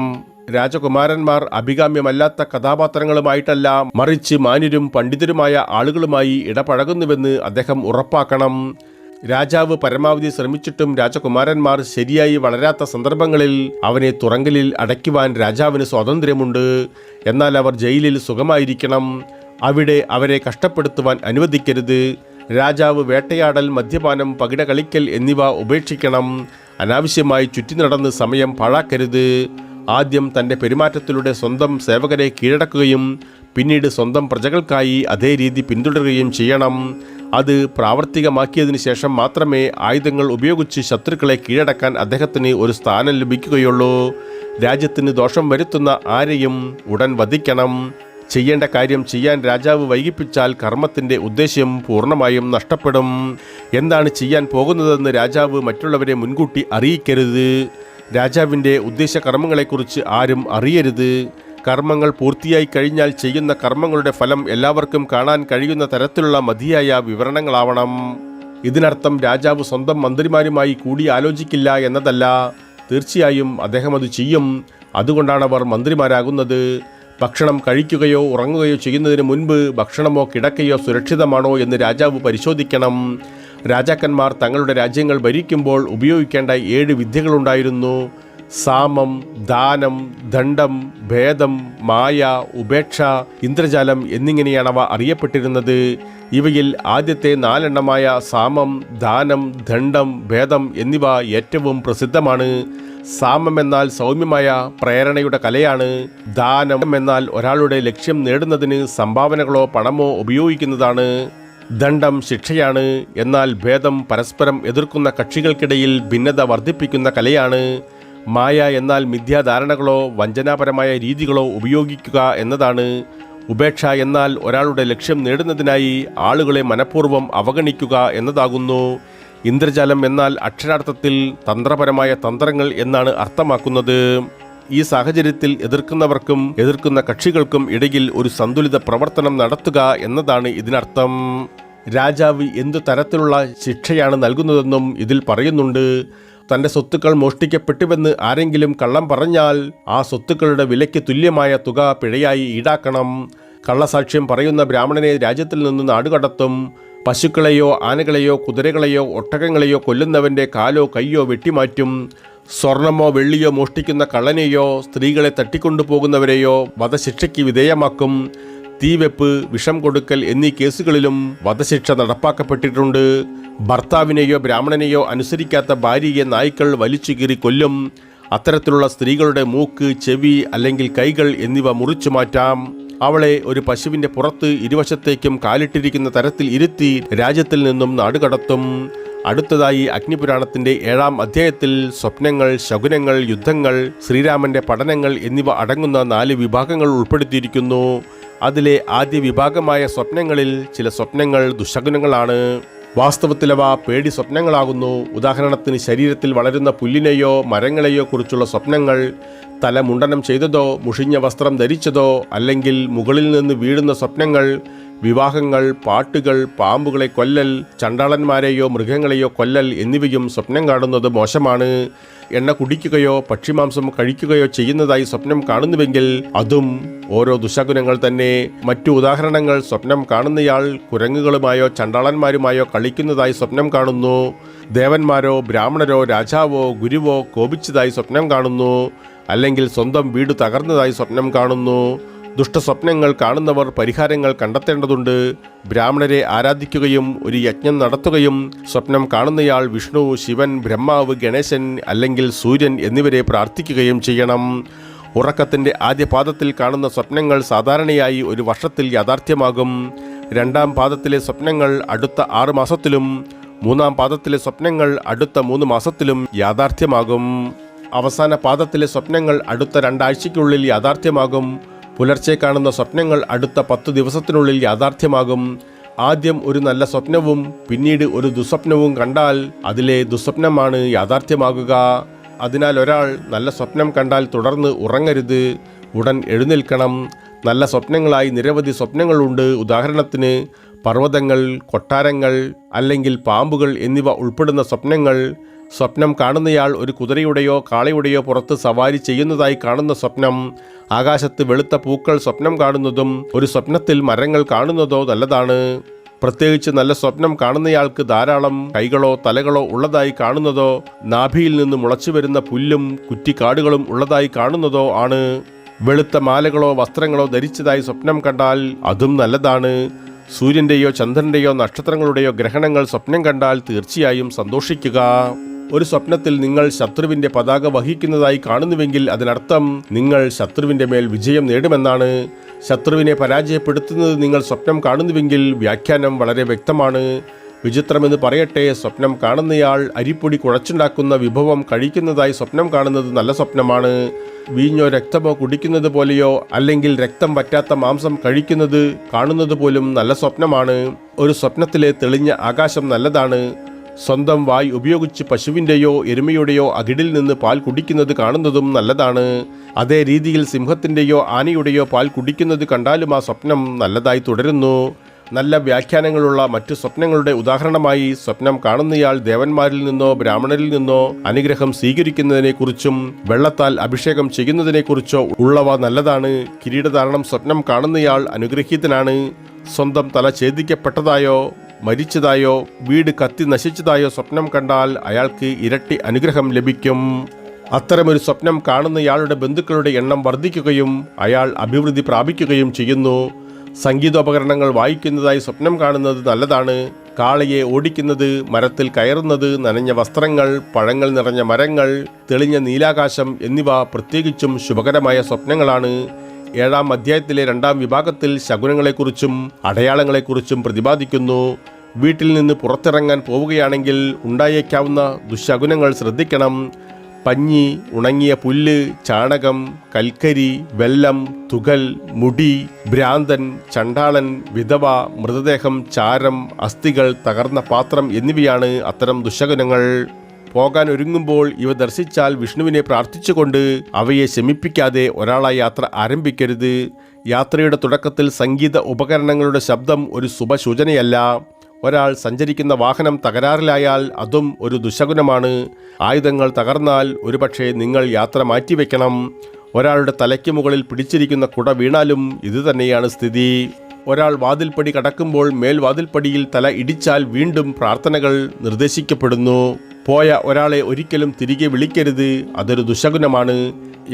രാജകുമാരന്മാർ അഭികാമ്യമല്ലാത്ത കഥാപാത്രങ്ങളുമായിട്ടല്ല, മറിച്ച് മാന്യരും പണ്ഡിതരുമായ ആളുകളുമായി ഇടപഴകുന്നുവെന്ന് അദ്ദേഹം ഉറപ്പാക്കണം. രാജാവ് പരമാവധി ശ്രമിച്ചിട്ടും രാജകുമാരന്മാർ ശരിയായി വളരാത്ത സന്ദർഭങ്ങളിൽ അവനെ തുറങ്കലിൽ അടയ്ക്കുവാൻ രാജാവിന് സ്വാതന്ത്ര്യമുണ്ട്. എന്നാൽ അവർ ജയിലിൽ സുഖമായിരിക്കണം. അവിടെ അവരെ കഷ്ടപ്പെടുത്തുവാൻ അനുവദിക്കരുത്. രാജാവ് വേട്ടയാടൽ, മദ്യപാനം, പകിട കളിക്കൽ എന്നിവ ഉപേക്ഷിക്കണം. അനാവശ്യമായി ചുറ്റി നടന്ന് സമയം പാഴാക്കരുത്. ആദ്യം തൻ്റെ പെരുമാറ്റത്തിലൂടെ സ്വന്തം സേവകരെ കീഴടക്കുകയും പിന്നീട് സ്വന്തം പ്രജകൾക്കായി അതേ രീതി പിന്തുടരുകയും ചെയ്യണം. അത് പ്രാവർത്തികമാക്കിയതിനു ശേഷം മാത്രമേ ആയുധങ്ങൾ ഉപയോഗിച്ച് ശത്രുക്കളെ കീഴടക്കാൻ അദ്ദേഹത്തിന് ഒരു സ്ഥാനം ലഭിക്കുകയുള്ളൂ. രാജ്യത്തിന് ദോഷം വരുത്തുന്ന ആരെയും ഉടൻ വധിക്കണം. ചെയ്യേണ്ട കാര്യം ചെയ്യാൻ രാജാവ് വൈകിപ്പിച്ചാൽ കർമ്മത്തിൻ്റെ ഉദ്ദേശ്യം പൂർണ്ണമായും നഷ്ടപ്പെടും. എന്താണ് ചെയ്യാൻ പോകുന്നതെന്ന് രാജാവ് മറ്റുള്ളവരെ മുൻകൂട്ടി അറിയിക്കരുത്. രാജാവിൻ്റെ ഉദ്ദേശ കർമ്മങ്ങളെക്കുറിച്ച് ആരും അറിയരുത്. കർമ്മങ്ങൾ പൂർത്തിയായി കഴിഞ്ഞാൽ ചെയ്യുന്ന കർമ്മങ്ങളുടെ ഫലം എല്ലാവർക്കും കാണാൻ കഴിയുന്ന തരത്തിലുള്ള മതിയായ വിവരണങ്ങളാവണം. ഇതിനർത്ഥം രാജാവ് സ്വന്തം മന്ത്രിമാരുമായി കൂടി ആലോചിക്കില്ല എന്നതല്ല. തീർച്ചയായും അദ്ദേഹം അത് ചെയ്യും. അതുകൊണ്ടാണ് അവർ മന്ത്രിമാരാകുന്നത്. ഭക്ഷണം കഴിക്കുകയോ ഉറങ്ങുകയോ ചെയ്യുന്നതിന് മുൻപ് ഭക്ഷണമോ കിടക്കയോ സുരക്ഷിതമാണോ എന്ന് രാജാവ് പരിശോധിക്കണം. രാജാക്കന്മാർ തങ്ങളുടെ രാജ്യങ്ങൾ ഭരിക്കുമ്പോൾ ഉപയോഗിക്കേണ്ട 7 വിദ്യകളുണ്ടായിരുന്നു. സാമം, ദാനം, ദണ്ഡം, ഭേദം, മായ, ഉപേക്ഷ, ഇന്ദ്രജാലം എന്നിങ്ങനെയാണവ അറിയപ്പെട്ടിരുന്നത്. ഇവയിൽ ആദ്യത്തെ 4 സാമം, ദാനം, ദണ്ഡം, ഭേദം എന്നിവ ഏറ്റവും പ്രസിദ്ധമാണ്. സാമം എന്നാൽ സൗമ്യമായ പ്രേരണയുടെ കലയാണ്. ദാനം എന്നാൽ ഒരാളുടെ ലക്ഷ്യം നേടുന്നതിന് സംഭാവനകളോ പണമോ ഉപയോഗിക്കുന്നതാണ്. ദണ്ഡം ശിക്ഷയാണ്. എന്നാൽ ഭേദം പരസ്പരം എതിർക്കുന്ന കക്ഷികൾക്കിടയിൽ ഭിന്നത വർദ്ധിപ്പിക്കുന്ന കലയാണ്. മായ എന്നാൽ മിഥ്യാധാരണകളോ വഞ്ചനാപരമായ രീതികളോ ഉപയോഗിക്കുക എന്നതാണ്. ഉപേക്ഷ എന്നാൽ ഒരാളുടെ ലക്ഷ്യം നേടുന്നതിനായി ആളുകളെ മനഃപൂർവ്വം അവഗണിക്കുക എന്നതാകുന്നു. ഇന്ദ്രജാലം എന്നാൽ അക്ഷരാർത്ഥത്തിൽ തന്ത്രപരമായ തന്ത്രങ്ങൾ എന്നാണ് അർത്ഥമാക്കുന്നത്. ഈ സാഹചര്യത്തിൽ എതിർക്കുന്നവർക്കും എതിർക്കുന്ന കക്ഷികൾക്കും ഇടയിൽ ഒരു സന്തുലിത പ്രവർത്തനം നടത്തുക എന്നതാണ് ഇതിനർത്ഥം. രാജാവ് എന്തു തരത്തിലുള്ള ശിക്ഷയാണ് നൽകുന്നതെന്നും ഇതിൽ പറയുന്നുണ്ട്. തൻ്റെ സ്വത്തുക്കൾ മോഷ്ടിക്കപ്പെട്ടുവെന്ന് ആരെങ്കിലും കള്ളം പറഞ്ഞാൽ ആ സ്വത്തുക്കളുടെ വിലയ്ക്ക് തുല്യമായ തുക പിഴയായി ഈടാക്കണം. കള്ളസാക്ഷ്യം പറയുന്ന ബ്രാഹ്മണനെ രാജ്യത്തിൽ നിന്ന് നാടുകടത്തും. പശുക്കളെയോ ആനകളെയോ കുതിരകളെയോ ഒട്ടകങ്ങളെയോ കൊല്ലുന്നവൻ്റെ കാലോ കയ്യോ വെട്ടിമാറ്റും. സ്വർണമോ വെള്ളിയോ മോഷ്ടിക്കുന്ന കള്ളനെയോ സ്ത്രീകളെ തട്ടിക്കൊണ്ടുപോകുന്നവരെയോ വധശിക്ഷയ്ക്ക് വിധേയമാക്കും. തീവെപ്പ്, വിഷം കൊടുക്കൽ എന്നീ കേസുകളിലും വധശിക്ഷ നടപ്പാക്കപ്പെട്ടിട്ടുണ്ട്. ഭർത്താവിനെയോ ബ്രാഹ്മണനെയോ അനുസരിക്കാത്ത ഭാര്യയെ നായ്ക്കൾ വലിച്ചു കീറി കൊല്ലും. അത്തരത്തിലുള്ള സ്ത്രീകളുടെ മൂക്ക്, ചെവി അല്ലെങ്കിൽ കൈകൾ എന്നിവ മുറിച്ചു മാറ്റാം. അവളെ ഒരു പശുവിന്റെ പുറത്ത് ഇരുവശത്തേക്കും കാലിട്ടിരിക്കുന്ന തരത്തിൽ ഇരുത്തി രാജ്യത്തിൽ നിന്നും നാടുകടത്തും. അടുത്തതായി അഗ്നിപുരാണത്തിന്റെ 7-ാം അധ്യായത്തിൽ സ്വപ്നങ്ങൾ, ശകുനങ്ങൾ, യുദ്ധങ്ങൾ, ശ്രീരാമന്റെ പഠനങ്ങൾ എന്നിവ അടങ്ങുന്ന 4 വിഭാഗങ്ങൾ ഉൾപ്പെടുത്തിയിരിക്കുന്നു. അതിലെ ആദ്യ വിഭാഗമായ സ്വപ്നങ്ങളിൽ ചില സ്വപ്നങ്ങൾ ദുശകുനങ്ങളാണ്. വാസ്തവത്തിലവ പേടി സ്വപ്നങ്ങളാകുന്നു. ഉദാഹരണത്തിന് ശരീരത്തിൽ വളരുന്ന പുല്ലിനെയോ മരങ്ങളെയോ കുറിച്ചുള്ള സ്വപ്നങ്ങൾ, തല മുണ്ടനം ചെയ്തതോ മുഷിഞ്ഞ വസ്ത്രം ധരിച്ചതോ അല്ലെങ്കിൽ മുകളിൽ നിന്ന് വീഴുന്ന സ്വപ്നങ്ങൾ, വിവാഹങ്ങൾ, പാട്ടുകൾ, പാമ്പുകളെ കൊല്ലൽ, ചണ്ടാളന്മാരെയോ മൃഗങ്ങളെയോ കൊല്ലൽ എന്നിവയും സ്വപ്നം കാണുന്നത് മോശമാണ്. എണ്ണ കുടിക്കുകയോ പക്ഷിമാംസം കഴിക്കുകയോ ചെയ്യുന്നതായി സ്വപ്നം കാണുന്നുവെങ്കിൽ അതും ഓരോ ദുശകുനങ്ങൾ തന്നെ. മറ്റു ഉദാഹരണങ്ങൾ: സ്വപ്നം കാണുന്നയാൾ കുരങ്ങുകളുമായോ ചണ്ടാളന്മാരുമായോ കളിക്കുന്നതായി സ്വപ്നം കാണുന്നു. ദേവന്മാരോ ബ്രാഹ്മണരോ രാജാവോ ഗുരുവോ കോപിച്ചതായി സ്വപ്നം കാണുന്നു. അല്ലെങ്കിൽ സ്വന്തം വീട് തകർന്നതായി സ്വപ്നം കാണുന്നു. ദുഷ്ടസ്വപ്നങ്ങൾ കാണുന്നവർ പരിഹാരങ്ങൾ കണ്ടെത്തേണ്ടതുണ്ട്. ബ്രാഹ്മണരെ ആരാധിക്കുകയും ഒരു യജ്ഞം നടത്തുകയും സ്വപ്നം കാണുന്നയാൾ വിഷ്ണു, ശിവൻ, ബ്രഹ്മാവ്, ഗണേശൻ അല്ലെങ്കിൽ സൂര്യൻ എന്നിവരെ പ്രാർത്ഥിക്കുകയും ചെയ്യണം. ഉറക്കത്തിൻ്റെ ആദ്യ പാദത്തിൽ കാണുന്ന സ്വപ്നങ്ങൾ സാധാരണയായി ഒരു വർഷത്തിൽ യാഥാർത്ഥ്യമാകും. 2-ാം പാദത്തിലെ സ്വപ്നങ്ങൾ അടുത്ത 6 മാസത്തിലും 3-ാം പാദത്തിലെ സ്വപ്നങ്ങൾ അടുത്ത 3 മാസത്തിലും യാഥാർത്ഥ്യമാകും. അവസാന പാദത്തിലെ സ്വപ്നങ്ങൾ അടുത്ത 2 ആഴ്ചയ്ക്കുള്ളിൽ യാഥാർത്ഥ്യമാകും. പുലർച്ചെ കാണുന്ന സ്വപ്നങ്ങൾ അടുത്ത 10 ദിവസത്തിനുള്ളിൽ യാഥാർത്ഥ്യമാകും. ആദ്യം ഒരു നല്ല സ്വപ്നവും പിന്നീട് ഒരു ദുസ്വപ്നവും കണ്ടാൽ അതിലെ ദുസ്വപ്നമാണ് യാഥാർത്ഥ്യമാകുക. അതിനാൽ ഒരാൾ നല്ല സ്വപ്നം കണ്ടാൽ തുടർന്ന് ഉറങ്ങരുത്, ഉടൻ എഴുന്നേൽക്കണം. നല്ല സ്വപ്നങ്ങളായി നിരവധി സ്വപ്നങ്ങളുണ്ട്. ഉദാഹരണത്തിന് പർവ്വതങ്ങൾ, കൊട്ടാരങ്ങൾ അല്ലെങ്കിൽ പാമ്പുകൾ എന്നിവ ഉൾപ്പെടുന്ന സ്വപ്നങ്ങൾ. സ്വപ്നം കാണുന്നയാൾ ഒരു കുതിരയുടെയോ കാളയുടെയോ പുറത്ത് സവാരി ചെയ്യുന്നതായി കാണുന്ന സ്വപ്നം. ആകാശത്ത് വെളുത്ത പൂക്കൾ സ്വപ്നം കാണുന്നതും ഒരു സ്വപ്നത്തിൽ മരങ്ങൾ കാണുന്നതോ നല്ലതാണ്. പ്രത്യേകിച്ച് നല്ല സ്വപ്നം കാണുന്നയാൾക്ക് ധാരാളം കൈകളോ തലകളോ ഉള്ളതായി കാണുന്നതോ നാഭിയിൽ നിന്ന് മുളച്ചു വരുന്ന പുല്ലും കുറ്റിക്കാടുകളും ഉള്ളതായി കാണുന്നതോ ആണ്. വെളുത്ത മാലകളോ വസ്ത്രങ്ങളോ ധരിച്ചതായി സ്വപ്നം കണ്ടാൽ അതും നല്ലതാണ്. സൂര്യൻ്റെയോ ചന്ദ്രൻ്റെയോ നക്ഷത്രങ്ങളുടെയോ ഗ്രഹണങ്ങൾ സ്വപ്നം കണ്ടാൽ തീർച്ചയായും സന്തോഷിക്കുക. ഒരു സ്വപ്നത്തിൽ നിങ്ങൾ ശത്രുവിൻ്റെ പതാക വഹിക്കുന്നതായി കാണുന്നുവെങ്കിൽ അതിനർത്ഥം നിങ്ങൾ ശത്രുവിൻ്റെ മേൽ വിജയം നേടുമെന്നാണ്. ശത്രുവിനെ പരാജയപ്പെടുത്തുന്നത് നിങ്ങൾ സ്വപ്നം കാണുന്നുവെങ്കിൽ വ്യാഖ്യാനം വളരെ വ്യക്തമാണ്. വിചിത്രമെന്ന് പറയട്ടെ, സ്വപ്നം കാണുന്നയാൾ അരിപ്പൊടി കുഴച്ചുണ്ടാക്കുന്ന വിഭവം കഴിക്കുന്നതായി സ്വപ്നം കാണുന്നത് നല്ല സ്വപ്നമാണ്. വീഞ്ഞോ രക്തമോ കുടിക്കുന്നത് പോലെയോ അല്ലെങ്കിൽ രക്തം പറ്റാത്ത മാംസം കഴിക്കുന്നത് കാണുന്നത് പോലും നല്ല സ്വപ്നമാണ്. ഒരു സ്വപ്നത്തിലെ തെളിഞ്ഞ ആകാശം നല്ലതാണ്. സ്വന്തം വായ് ഉപയോഗിച്ച് പശുവിൻ്റെയോ എരുമയുടെയോ അകിടിൽ നിന്ന് പാൽ കുടിക്കുന്നത് കാണുന്നതും നല്ലതാണ്. അതേ രീതിയിൽ സിംഹത്തിൻ്റെയോ ആനയുടെയോ പാൽ കുടിക്കുന്നത് കണ്ടാലും ആ സ്വപ്നം നല്ലതായി തുടരുന്നു. നല്ല വ്യാഖ്യാനങ്ങളുള്ള മറ്റു സ്വപ്നങ്ങളുടെ ഉദാഹരണമായി സ്വപ്നം കാണുന്നയാൾ ദേവന്മാരിൽ നിന്നോ ബ്രാഹ്മണരിൽ നിന്നോ അനുഗ്രഹം സ്വീകരിക്കുന്നതിനെക്കുറിച്ചും വെള്ളത്താൽ അഭിഷേകം ചെയ്യുന്നതിനെക്കുറിച്ചോ ഉള്ളവ നല്ലതാണ്. കിരീടധാരണം സ്വപ്നം കാണുന്നയാൾ അനുഗ്രഹീതനാണ്. സ്വന്തം തല ഛേദിക്കപ്പെട്ടതായോ മരിച്ചതായോ വീട് കത്തി നശിച്ചതായോ സ്വപ്നം കണ്ടാൽ അയാൾക്ക് ഇരട്ടി അനുഗ്രഹം ലഭിക്കും. അത്തരമൊരു സ്വപ്നം കാണുന്നയാളുടെ ബന്ധുക്കളുടെ എണ്ണം വർദ്ധിക്കുകയും അയാൾ അഭിവൃദ്ധി പ്രാപിക്കുകയും ചെയ്യുന്നു. സംഗീതോപകരണങ്ങൾ വായിക്കുന്നതായി സ്വപ്നം കാണുന്നത് നല്ലതാണ്. കാളയെ ഓടിക്കുന്നത്, മരത്തിൽ കയറുന്നത്, നനഞ്ഞ വസ്ത്രങ്ങൾ, പഴങ്ങൾ നിറഞ്ഞ മരങ്ങൾ, തെളിഞ്ഞ നീലാകാശം എന്നിവ പ്രത്യേകിച്ചും ശുഭകരമായ സ്വപ്നങ്ങളാണ്. 7-ാം അധ്യായത്തിലെ 2-ാം വിഭാഗത്തിൽ ശകുനങ്ങളെക്കുറിച്ചും അടയാളങ്ങളെക്കുറിച്ചും പ്രതിപാദിക്കുന്നു. വീട്ടിൽ നിന്ന് പുറത്തിറങ്ങാൻ പോവുകയാണെങ്കിൽ ഉണ്ടായേക്കാവുന്ന ദുശകുനങ്ങൾ ശ്രദ്ധിക്കണം. പഞ്ഞി, ഉണങ്ങിയ പുല്ല്, ചാണകം, കൽക്കരി, വെള്ളം, തുകൽ, മുടി, ഭ്രാന്തൻ, ചണ്ടാളൻ, വിധവ, മൃതദേഹം, ചാരം, അസ്ഥികൾ, തകർന്ന പാത്രം എന്നിവയാണ് അത്തരം ദുശകുനങ്ങൾ. പോകാൻ ഒരുങ്ങുമ്പോൾ ഇവ ദർശിച്ചാൽ വിഷ്ണുവിനെ പ്രാർത്ഥിച്ചുകൊണ്ട് അവയെ ശമിപ്പിക്കാതെ ഒരാൾ ആ യാത്ര ആരംഭിക്കരുത്. യാത്രയുടെ തുടക്കത്തിൽ സംഗീത ഉപകരണങ്ങളുടെ ശബ്ദം ഒരു ശുഭസൂചനയല്ല. ഒരാൾ സഞ്ചരിക്കുന്ന വാഹനം തകരാറിലായാൽ അതും ഒരു ദുശകുനമാണ്. ആയുധങ്ങൾ തകർന്നാൽ ഒരുപക്ഷെ നിങ്ങൾ യാത്ര മാറ്റിവെക്കണം. ഒരാളുടെ തലയ്ക്ക് മുകളിൽ പിടിച്ചിരിക്കുന്ന കുട വീണാലും ഇതുതന്നെയാണ് സ്ഥിതി. ഒരാൾ വാതിൽപ്പടി കടക്കുമ്പോൾ മേൽവാതിൽപ്പടിയിൽ തല ഇടിച്ചാൽ വീണ്ടും പ്രാർത്ഥനകൾ നിർദ്ദേശിക്കപ്പെടുന്നു. പോയ ഒരാളെ ഒരിക്കലും തിരികെ വിളിക്കരുത്, അതൊരു ദുശകുനമാണ്.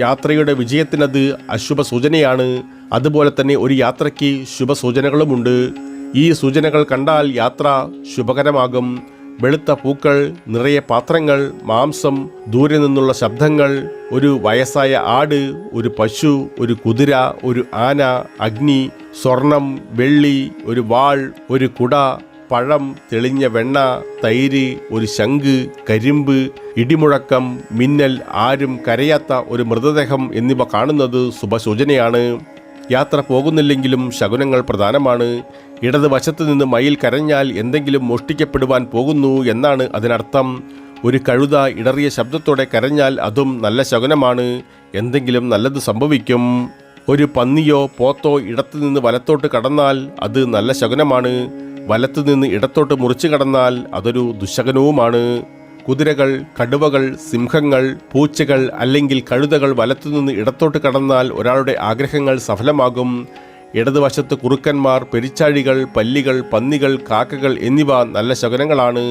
യാത്രയുടെ വിജയത്തിനത് അശുഭ സൂചനയാണ്. അതുപോലെ തന്നെ ഒരു യാത്രയ്ക്ക് ശുഭസൂചനകളുമുണ്ട്. ഈ സൂചനകൾ കണ്ടാൽ യാത്ര ശുഭകരമാകും. വെളുത്ത പൂക്കൾ, നിറയെ പാത്രങ്ങൾ, മാംസം, ദൂരെ നിന്നുള്ള ശബ്ദങ്ങൾ, ഒരു വയസ്സായ ആട്, ഒരു പശു, ഒരു കുതിര, ഒരു ആന, അഗ്നി, സ്വർണം, വെള്ളി, ഒരു വാൾ, ഒരു കുട, പഴം, തെളിഞ്ഞ വെണ്ണ, തൈര്, ഒരു ശംഖ്, കരിമ്പ്, ഇടിമുഴക്കം, മിന്നൽ, ആരും കരയാത്ത ഒരു മൃതദേഹം എന്നിവ കാണുന്നത് ശുഭസൂചനയാണ്. യാത്ര പോകുന്നില്ലെങ്കിലും ശകുനങ്ങൾ പ്രധാനമാണ്. ഇടതുവശത്ത് നിന്ന് മയിൽ കരഞ്ഞാൽ എന്തെങ്കിലും മോഷ്ടിക്കപ്പെടുവാൻ പോകുന്നു എന്നാണ് അതിനർത്ഥം. ഒരു കഴുത ഇടറിയ ശബ്ദത്തോടെ കരഞ്ഞാൽ അതും നല്ല ശകുനമാണ്. എന്തെങ്കിലും നല്ലത് സംഭവിക്കും. ഒരു പന്നിയോ പോത്തോ ഇടത്തുനിന്ന് വലത്തോട്ട് കടന്നാൽ അത് നല്ല ശകുനമാണ്. വലത്തുനിന്ന് ഇടത്തോട്ട് മുറിച്ചു കടന്നാൽ അതൊരു ദുശകനവുമാണ്. കുതിരകൾ, കടുവകൾ, സിംഹങ്ങൾ, പൂച്ചകൾ അല്ലെങ്കിൽ കഴുതകൾ വലത്തുനിന്ന് ഇടത്തോട്ട് കടന്നാൽ ഒരാളുടെ ആഗ്രഹങ്ങൾ സഫലമാകും. ഇടതുവശത്ത് കുറുക്കന്മാർ, പെരിച്ചാഴികൾ, പല്ലികൾ, പന്നികൾ, കാക്കകൾ എന്നിവ നല്ല ശകുനങ്ങളാണ്.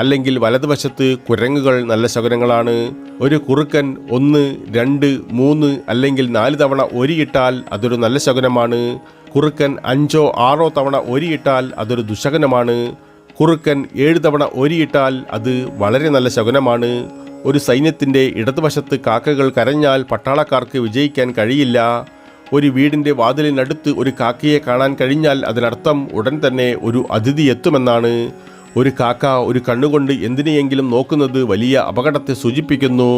അല്ലെങ്കിൽ വലതുവശത്ത് കുരങ്ങുകൾ നല്ല ശകുനങ്ങളാണ്. ഒരു കുറുക്കൻ 1, 2, 3 അല്ലെങ്കിൽ 4 തവണ ഒരിയിട്ടാൽ അതൊരു നല്ല ശകുനമാണ്. കുറുക്കൻ 5 6 തവണ ഒരിയിട്ടാൽ അതൊരു ദുശകുനമാണ്. കുറുക്കൻ 7 തവണ ഒരിയിട്ടാൽ അത് വളരെ നല്ല ശകുനമാണ്. ഒരു സൈന്യത്തിൻ്റെ ഇടതുവശത്ത് കാക്കകൾ കരഞ്ഞാൽ പട്ടാളക്കാർക്ക് വിജയിക്കാൻ കഴിയില്ല. ഒരു വീടിൻ്റെ വാതിലിനടുത്ത് ഒരു കാക്കയെ കാണാൻ കഴിഞ്ഞാൽ അതിനർത്ഥം ഉടൻ തന്നെ ഒരു അതിഥി എത്തുമെന്നാണ്. ഒരു കാക്ക ഒരു കണ്ണുകൊണ്ട് എന്തിനെയെങ്കിലും നോക്കുന്നത് വലിയ അപകടത്തെ സൂചിപ്പിക്കുന്നു.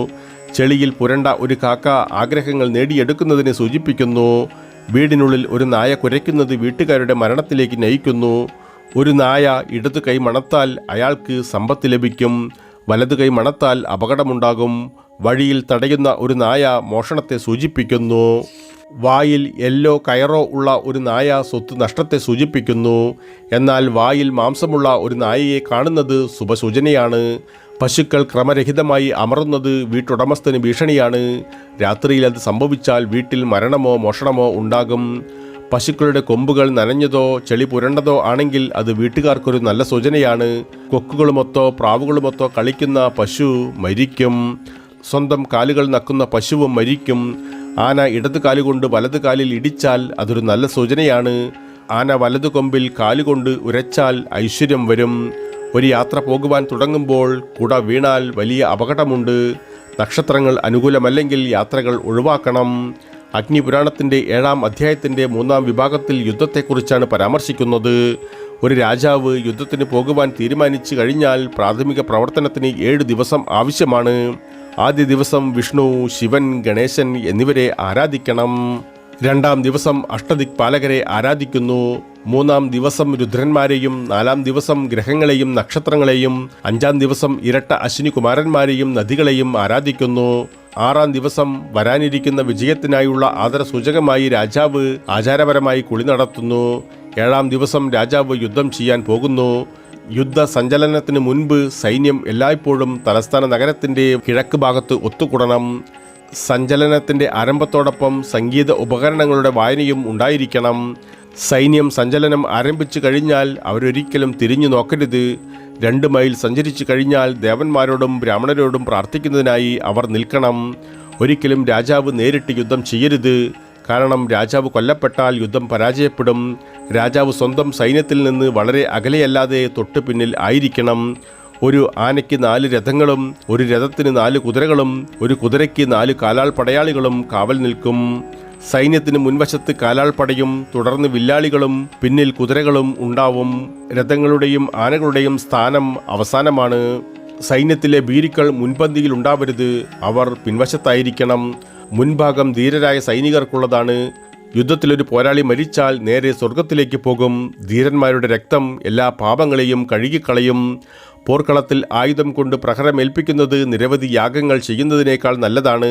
ചെളിയിൽ പുരണ്ട ഒരു കാക്ക ആഗ്രഹങ്ങൾ നേടിയെടുക്കുന്നതിനെ സൂചിപ്പിക്കുന്നു. വീടിനുള്ളിൽ ഒരു നായ കുരയ്ക്കുന്നത് വീട്ടുകാരുടെ മരണത്തിലേക്ക് നയിക്കുന്നു. ഒരു നായ ഇടതു കൈ മണത്താൽ അയാൾക്ക് സമ്പത്ത് ലഭിക്കും. വലതു കൈ മണത്താൽ അപകടമുണ്ടാകും. വഴിയിൽ തടയുന്ന ഒരു നായ മോഷണത്തെ സൂചിപ്പിക്കുന്നു. വായിൽ എല്ലോ കയറോ ഉള്ള ഒരു നായ സ്വത്ത് നഷ്ടത്തെ സൂചിപ്പിക്കുന്നു. എന്നാൽ വായിൽ മാംസമുള്ള ഒരു നായയെ കാണുന്നത് ശുഭസൂചനയാണ്. പശുക്കൾ ക്രമരഹിതമായി അമറുന്നത് വീട്ടുടമസ്ഥന് ഭീഷണിയാണ്. രാത്രിയിൽ അത് സംഭവിച്ചാൽ വീട്ടിൽ മരണമോ മോഷണമോ ഉണ്ടാകും. പശുക്കളുടെ കൊമ്പുകൾ നനഞ്ഞതോ ചെളി പുരണ്ടതോ ആണെങ്കിൽ അത് വീട്ടുകാർക്കൊരു നല്ല സൂചനയാണ്. കൊക്കുകളുമൊത്തോ പ്രാവുകളുമൊത്തോ കളിക്കുന്ന പശു മരിക്കും. സ്വന്തം കാലുകൾ നക്കുന്ന പശുവും മരിക്കും. ആന ഇടതു കാലുകൊണ്ട് വലതു കാലിൽ ഇടിച്ചാൽ അതൊരു നല്ല സൂചനയാണ്. ആന വലതു കൊമ്പിൽ കാലുകൊണ്ട് ഉരച്ചാൽ ഐശ്വര്യം വരും. ഒരു യാത്ര പോകുവാൻ തുടങ്ങുമ്പോൾ കുട വീണാൽ വലിയ അപകടമുണ്ട്. നക്ഷത്രങ്ങൾ അനുകൂലമല്ലെങ്കിൽ യാത്രകൾ ഒഴിവാക്കണം. അഗ്നിപുരാണത്തിൻ്റെ 7-ാം അധ്യായത്തിൻ്റെ 3-ാം വിഭാഗത്തിൽ യുദ്ധത്തെക്കുറിച്ചാണ് പരാമർശിക്കുന്നത്. ഒരു രാജാവ് യുദ്ധത്തിന് പോകുവാൻ തീരുമാനിച്ചു കഴിഞ്ഞാൽ പ്രാഥമിക പ്രവർത്തനത്തിന് 7 ദിവസം ആവശ്യമാണ്. ആദ്യ ദിവസം വിഷ്ണു, ശിവൻ, ഗണേശൻ എന്നിവരെ ആരാധിക്കണം. 2-ാം ദിവസം അഷ്ടദിക്പാലകരെ ആരാധിക്കുന്നു. 3-ാം ദിവസം രുദ്രന്മാരെയും 4-ാം ദിവസം ഗ്രഹങ്ങളെയും നക്ഷത്രങ്ങളെയും 5-ാം ദിവസം ഇരട്ട അശ്വിനി കുമാരന്മാരെയും നദികളെയും ആരാധിക്കുന്നു. 6-ാം ദിവസം വരാനിരിക്കുന്ന വിജയത്തിനായുള്ള ആദരസൂചകമായി രാജാവ് ആചാരപരമായി കുളി നടത്തുന്നു. 7-ാം ദിവസം രാജാവ് യുദ്ധം ചെയ്യാൻ പോകുന്നു. യുദ്ധ സഞ്ചലനത്തിന് മുൻപ് സൈന്യം എല്ലായ്പ്പോഴും തലസ്ഥാന നഗരത്തിൻ്റെ കിഴക്ക് ഭാഗത്ത് ഒത്തുകൂടണം. സഞ്ചലനത്തിൻ്റെ ആരംഭത്തോടൊപ്പം സംഗീത ഉപകരണങ്ങളുടെ വായനയും ഉണ്ടായിരിക്കണം. സൈന്യം സഞ്ചലനം ആരംഭിച്ചു കഴിഞ്ഞാൽ അവരൊരിക്കലും തിരിഞ്ഞു നോക്കരുത്. 2 മൈൽ സഞ്ചരിച്ചു കഴിഞ്ഞാൽ ദേവന്മാരോടും ബ്രാഹ്മണരോടും പ്രാർത്ഥിക്കുന്നതിനായി അവർ നിൽക്കണം. ഒരിക്കലും രാജാവ് നേരിട്ട് യുദ്ധം ചെയ്യരുത്. കാരണം രാജാവ് കൊല്ലപ്പെട്ടാൽ യുദ്ധം പരാജയപ്പെടും. രാജാവ് സ്വന്തം സൈന്യത്തിൽ നിന്ന് വളരെ അകലെയല്ലാതെ തൊട്ടു പിന്നിൽ ആയിരിക്കണം. ഒരു ആനയ്ക്ക് 4 രഥങ്ങളും ഒരു രഥത്തിന് 4 കുതിരകളും ഒരു കുതിരയ്ക്ക് 4 കാലാൾ പടയാളികളും കാവൽ നിൽക്കും. സൈന്യത്തിന് മുൻവശത്ത് കാലാൾപ്പടയും തുടർന്ന് വില്ലാളികളും പിന്നിൽ കുതിരകളും ഉണ്ടാവും. രഥങ്ങളുടെയും ആനകളുടെയും സ്ഥാനം അവസാനമാണ്. സൈന്യത്തിലെ ഭീരുക്കൾ മുൻപന്തിയിൽ ഉണ്ടാവരുത്. അവർ പിൻവശത്തായിരിക്കണം. മുൻഭാഗം ധീരരായ സൈനികർക്കുള്ളതാണ്. യുദ്ധത്തിലൊരു പോരാളി മരിച്ചാൽ നേരെ സ്വർഗത്തിലേക്ക് പോകും. ധീരന്മാരുടെ രക്തം എല്ലാ പാപങ്ങളെയും കഴുകിക്കളയും. പോർക്കളത്തിൽ ആയുധം കൊണ്ട് പ്രഹരമേൽപ്പിക്കുന്നത് നിരവധി യാഗങ്ങൾ ചെയ്യുന്നതിനേക്കാൾ നല്ലതാണ്.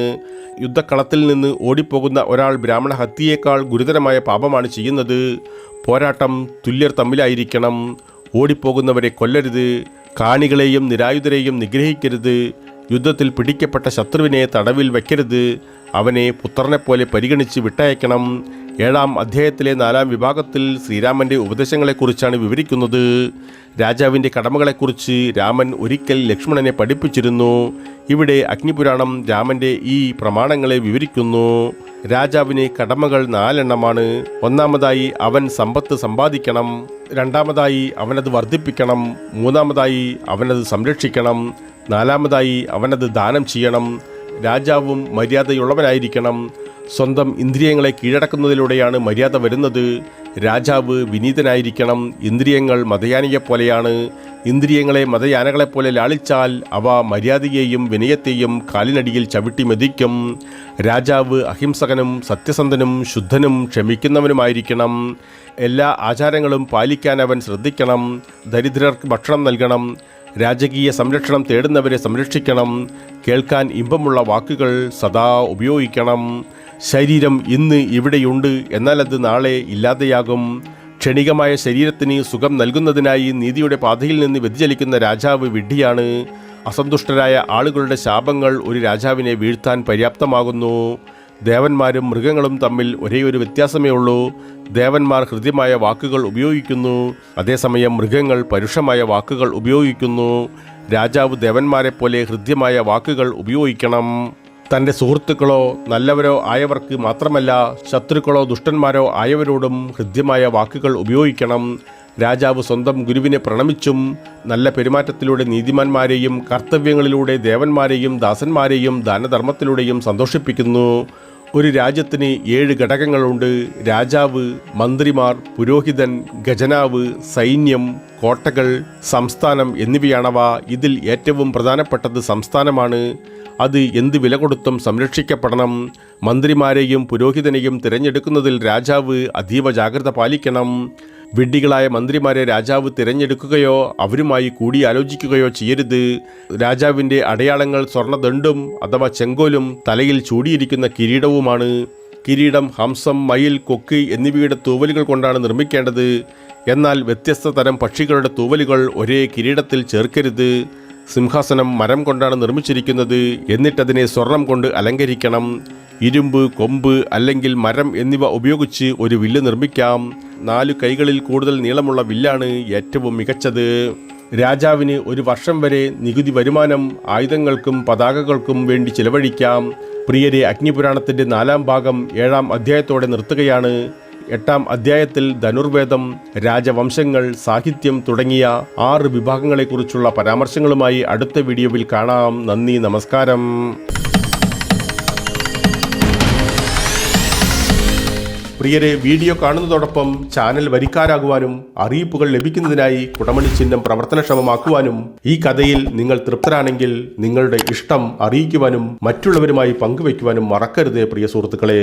യുദ്ധക്കളത്തിൽ നിന്ന് ഓടിപ്പോകുന്ന ഒരാൾ ബ്രാഹ്മണ ഹത്യയേക്കാൾ ഗുരുതരമായ പാപമാണ് ചെയ്യുന്നത്. പോരാട്ടം തുല്യർ തമ്മിലായിരിക്കണം. ഓടിപ്പോകുന്നവരെ കൊല്ലരുത്. കാണികളെയും നിരായുധരെയും നിഗ്രഹിക്കരുത്. യുദ്ധത്തിൽ പിടിക്കപ്പെട്ട ശത്രുവിനെ തടവിൽ വയ്ക്കരുത്. അവനെ പുത്രനെപ്പോലെ പരിഗണിച്ച് വിട്ടയക്കണം. 7-ാം അധ്യായത്തിലെ 4-ാം വിഭാഗത്തിൽ ശ്രീരാമൻ്റെ ഉപദേശങ്ങളെക്കുറിച്ചാണ് വിവരിക്കുന്നത്. രാജാവിൻ്റെ കടമകളെക്കുറിച്ച് രാമൻ ഒരിക്കൽ ലക്ഷ്മണനെ പഠിപ്പിച്ചിരുന്നു. ഇവിടെ അഗ്നിപുരാണം രാമൻ്റെ ഈ പ്രമാണങ്ങളെ വിവരിക്കുന്നു. രാജാവിന് കടമകൾ 4 എണ്ണമാണ്. ഒന്നാമതായി അവൻ സമ്പത്ത് സമ്പാദിക്കണം. രണ്ടാമതായി അവനത് വർദ്ധിപ്പിക്കണം. മൂന്നാമതായി അവനത് സംരക്ഷിക്കണം. നാലാമതായി അവനത് ദാനം ചെയ്യണം. രാജാവും മര്യാദയുള്ളവനായിരിക്കണം. സ്വന്തം ഇന്ദ്രിയങ്ങളെ കീഴടക്കുന്നതിലൂടെയാണ് മര്യാദ വരുന്നത്. രാജാവ് വിനീതനായിരിക്കണം. ഇന്ദ്രിയങ്ങൾ മതയാനയെപ്പോലെയാണ്. ഇന്ദ്രിയങ്ങളെ മതയാനകളെപ്പോലെ ലാളിച്ചാൽ അവ മര്യാദയെയും വിനയത്തെയും കാലിനടിയിൽ ചവിട്ടി മെതിക്കും. രാജാവ് അഹിംസകനും സത്യസന്ധനും ശുദ്ധനും ക്ഷമിക്കുന്നവനുമായിരിക്കണം. എല്ലാ ആചാരങ്ങളും പാലിക്കാൻ അവൻ ശ്രദ്ധിക്കണം. ദരിദ്രർക്ക് ഭക്ഷണം നൽകണം. രാജകീയ സംരക്ഷണം തേടുന്നവരെ സംരക്ഷിക്കണം. കേൾക്കാൻ ഇമ്പമുള്ള വാക്കുകൾ സദാ ഉപയോഗിക്കണം. ശരീരം ഇന്ന് ഇവിടെയുണ്ട്, എന്നാൽ അത് നാളെ ഇല്ലാതെയാകും. ക്ഷണികമായ ശരീരത്തിന് സുഖം നൽകുന്നതിനായി നീതിയുടെ പാതയിൽ നിന്ന് വ്യതിചലിക്കുന്ന രാജാവ് വിഡ്ഢിയാണ്. അസന്തുഷ്ടരായ ആളുകളുടെ ശാപങ്ങൾ ഒരു രാജാവിനെ വീഴ്ത്താൻ പര്യാപ്തമാകുന്നു. ദേവന്മാരും മൃഗങ്ങളും തമ്മിൽ ഒരേയൊരു വ്യത്യാസമേ ഉള്ളൂ. ദേവന്മാർ ഹൃദ്യമായ വാക്കുകൾ ഉപയോഗിക്കുന്നു, അതേസമയം മൃഗങ്ങൾ പരുഷമായ വാക്കുകൾ ഉപയോഗിക്കുന്നു. രാജാവ് ദേവന്മാരെപ്പോലെ ഹൃദ്യമായ വാക്കുകൾ ഉപയോഗിക്കണം. തൻ്റെ സുഹൃത്തുക്കളോ നല്ലവരോ ആയവർക്ക് മാത്രമല്ല, ശത്രുക്കളോ ദുഷ്ടന്മാരോ ആയവരോടും ഹൃദ്യമായ വാക്കുകൾ ഉപയോഗിക്കണം. രാജാവ് സ്വന്തം ഗുരുവിനെ പ്രണമിച്ചും നല്ല പെരുമാറ്റത്തിലൂടെ നീതിമാന്മാരെയും കർത്തവ്യങ്ങളിലൂടെ ദേവന്മാരെയും ദാസന്മാരെയും ദാനധർമ്മത്തിലൂടെയും സന്തോഷിപ്പിക്കുന്നു. ഒരു രാജ്യത്തിന് 7 ഘടകങ്ങളുണ്ട്. രാജാവ്, മന്ത്രിമാർ, പുരോഹിതൻ, ഖജനാവ്, സൈന്യം, കോട്ടകൾ, സംസ്ഥാനം എന്നിവയാണവ. ഇതിൽ ഏറ്റവും പ്രധാനപ്പെട്ടത് സംസ്ഥാനമാണ്. അത് എന്ത് വില കൊടുത്തും സംരക്ഷിക്കപ്പെടണം. മന്ത്രിമാരെയും പുരോഹിതനെയും തിരഞ്ഞെടുക്കുന്നതിൽ രാജാവ് അതീവ ജാഗ്രത പാലിക്കണം. വിഡ്ഢികളായ മന്ത്രിമാരെ രാജാവ് തിരഞ്ഞെടുക്കുകയോ അവരുമായി കൂടിയാലോചിക്കുകയോ ചെയ്യരുത്. രാജാവിൻ്റെ അടയാളങ്ങൾ സ്വർണ്ണദണ്ഡും അഥവാ ചെങ്കോലും തലയിൽ ചൂടിയിരിക്കുന്ന കിരീടവുമാണ്. കിരീടം ഹംസം, മയിൽ, കൊക്ക് എന്നിവയുടെ തൂവലുകൾ കൊണ്ടാണ് നിർമ്മിക്കേണ്ടത്. എന്നാൽ വ്യത്യസ്ത തരം പക്ഷികളുടെ തൂവലുകൾ ഒരേ കിരീടത്തിൽ ചേർക്കരുത്. സിംഹാസനം മരം കൊണ്ടാണ് നിർമ്മിച്ചിരിക്കുന്നത്, എന്നിട്ടതിനെ സ്വർണം കൊണ്ട് അലങ്കരിക്കണം. ഇരുമ്പ്, കൊമ്പ് അല്ലെങ്കിൽ മരം എന്നിവ ഉപയോഗിച്ച് ഒരു വില്ല് നിർമ്മിക്കാം. 4 കൈകളിൽ കൂടുതൽ നീളമുള്ള വില്ലാണ് ഏറ്റവും മികച്ചത്. രാജാവിന് ഒരു വർഷം വരെ നികുതി വരുമാനം ആയുധങ്ങൾക്കും പതാകകൾക്കും വേണ്ടി ചിലവഴിക്കാം. പ്രിയരെ, അഗ്നിപുരാണത്തിൻ്റെ 4-ാം ഭാഗം 7-ാം അധ്യായത്തോടെ നിർത്തുകയാണ്. 8-ാം അധ്യായത്തിൽ ധനുർവേദം, രാജവംശങ്ങൾ, സാഹിത്യം തുടങ്ങിയ 6 വിഭാഗങ്ങളെക്കുറിച്ചുള്ള പരാമർശങ്ങളുമായി അടുത്ത വീഡിയോയിൽ കാണാം. നന്ദി, നമസ്കാരം. പ്രിയരെ, വീഡിയോ കാണുന്നതോടൊപ്പം ചാനൽ വരിക്കാരാകുവാനും അറിയിപ്പുകൾ ലഭിക്കുന്നതിനായി കുടമണി ചിഹ്നം പ്രവർത്തനക്ഷമമാക്കുവാനും ഈ കഥയിൽ നിങ്ങൾ തൃപ്തരാണെങ്കിൽ നിങ്ങളുടെ ഇഷ്ടം അറിയിക്കുവാനും മറ്റുള്ളവരുമായി പങ്കുവയ്ക്കുവാനും മറക്കരുതേ പ്രിയ സുഹൃത്തുക്കളെ.